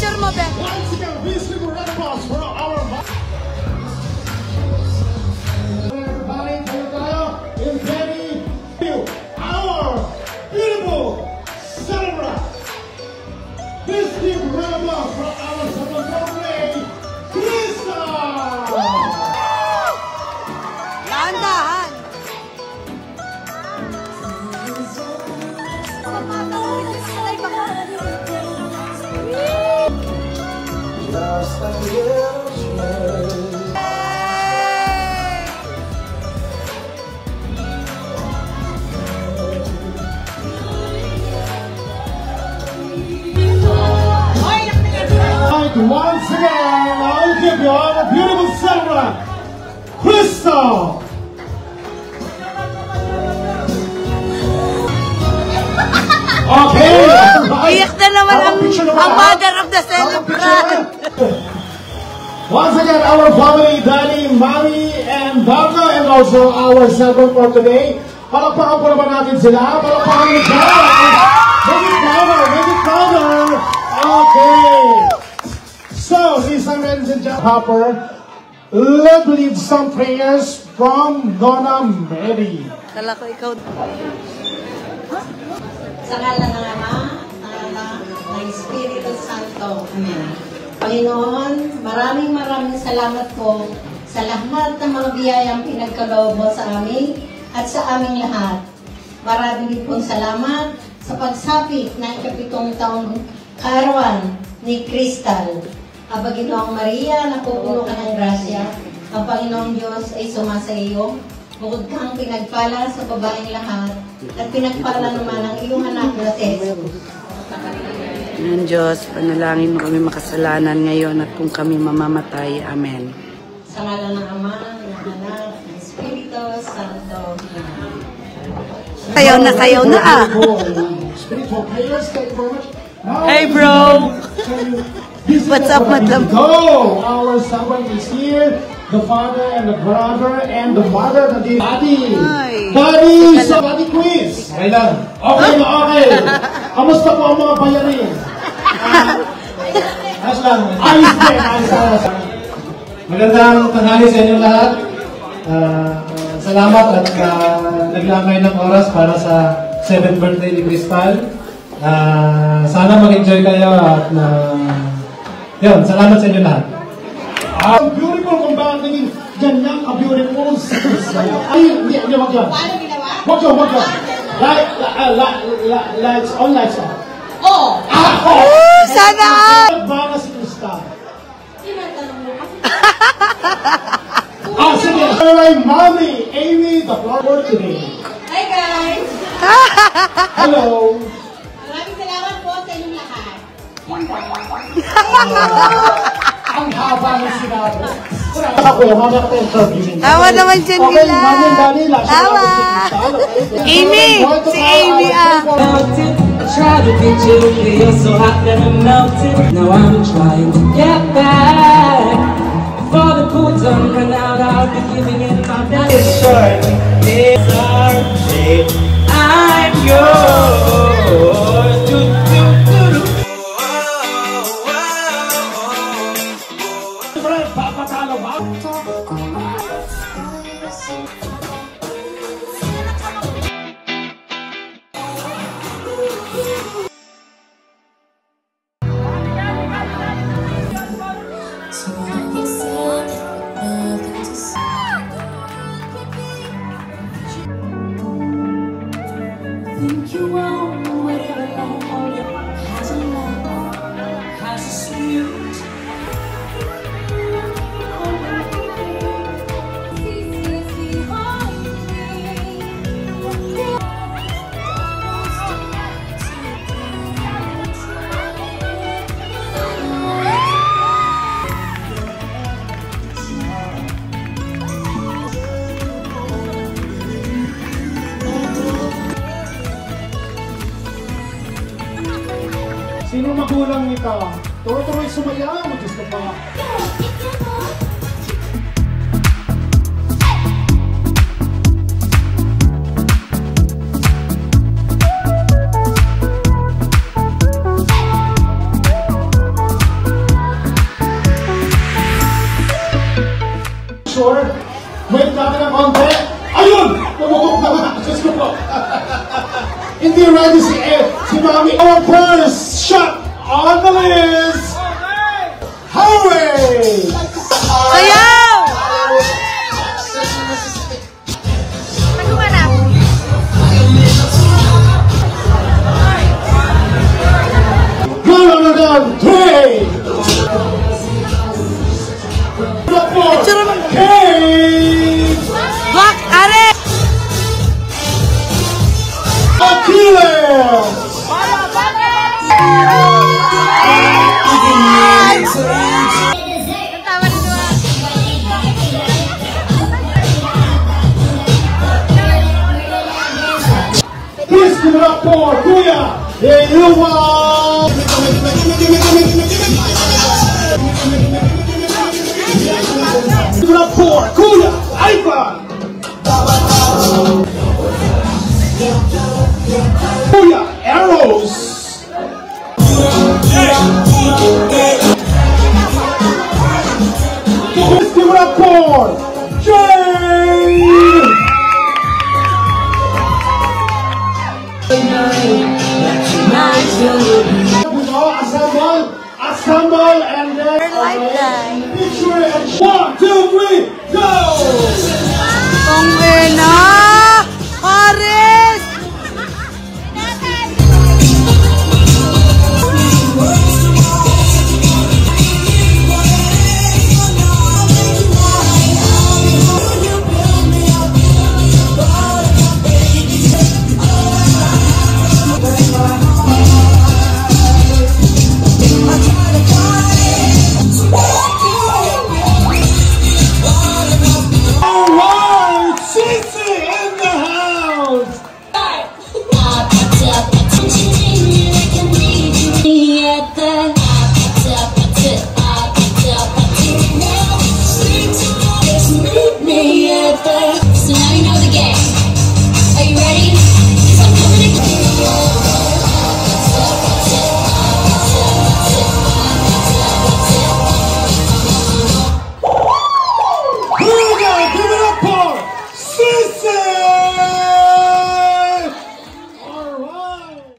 picture mo, Ben. Once again, please give a round of applause for our everybody, in ready, our beautiful celebrant. Please give a round of applause for our celebrant, Krista! Dahan-dahan. Once again, I'll give you our beautiful celebrant, Crystal! Okay! Iyak na naman ang mother of the celebrant. Once again, our family, Daddy, Mommy, and Baka, and also our celebrant for today. Palakpakan po naman natin sila. Palakpakan nyo dyan! Make it louder! Make it louder! Okay! So, ladies and gentlemen, Hopper, let's leave some prayers from Donna Mary. Kala ko ikaw. Sa ngalan ng Ama, ng Anak, ng Espiritu Santo. Amen. Panginoon, maraming salamat po sa lahat ng mga biyayang pinagkaloob mo sa amin at sa aming lahat. Maraming din pong salamat sa pagsapit ng ika-7 taong kaarawan ni Crystal. Aba Ginoong Maria, napupuno ka ng grasya. Ang Panginoong Diyos ay sumasa iyo. Bukod kang pinagpala sa babaeng lahat at pinagpala naman ang iyong anak na si Jesus. Ng Diyos, panalangin mo kami makasalanan ngayon at kung kami mamamatay. Amen. Sa ngalan ng Ama, ng Anak, ng Espiritu Santo. Sayaw na ah. Hey bro! What's up, madam? Go! Our someone is here. The father and the brother and the mother, the daddy. Daddy! So, daddy quiz! Okay lang. Okay na, okay. Kamusta po ang mga bayarin? Ayos lang. Ayos din, ayos. Magandang tanghali sa inyo lahat. Salamat at naglamay ng oras para sa 7th birthday ni Crystal. Sana mag-enjoy kayo at yun, salamat sa inyo lahat. Ang beautiful kung bakit naging ganyan ka-beautiful sa Crystal. Ay, hindi, wag yan. Wag yan. Lights on, lights on. Oh! Sana! Para si Crystal. Tinatanong mo kasi. Sige. Alright, Mommy, Amy, the floor today. Hi guys! Hello. Maraming salamat po sa inyong lahat. Ang haba ng sinabi. Ako, mamaya ka interview. Tawa naman dyan nila. Tawa! Amy! Si Amy ah! Try to be you, you're so hot that I'm melting. Now I'm trying to get back. Before the cool done run out, I'll be giving it my best. It's short, it's our shape. I'm yours. Do, do, do, do. Papatalo ba? Think you want whatever has a love, has a sweet. Sino magulang nito? Tuloy-tuloy sumayaw. Diyos ko pa. ready si Mami. Our first shot on the list. Hooray! Sayaw! Good on 3. Picture naman. Hey! Black, are! A killer! Please give it up for Kuya Inuwa! Give it up for Kuya Ivan! Kuya Arrows! Let's give it up for Jay! Assemble, and then picture it. 1, 2, 3, go! Kung ina! Pare!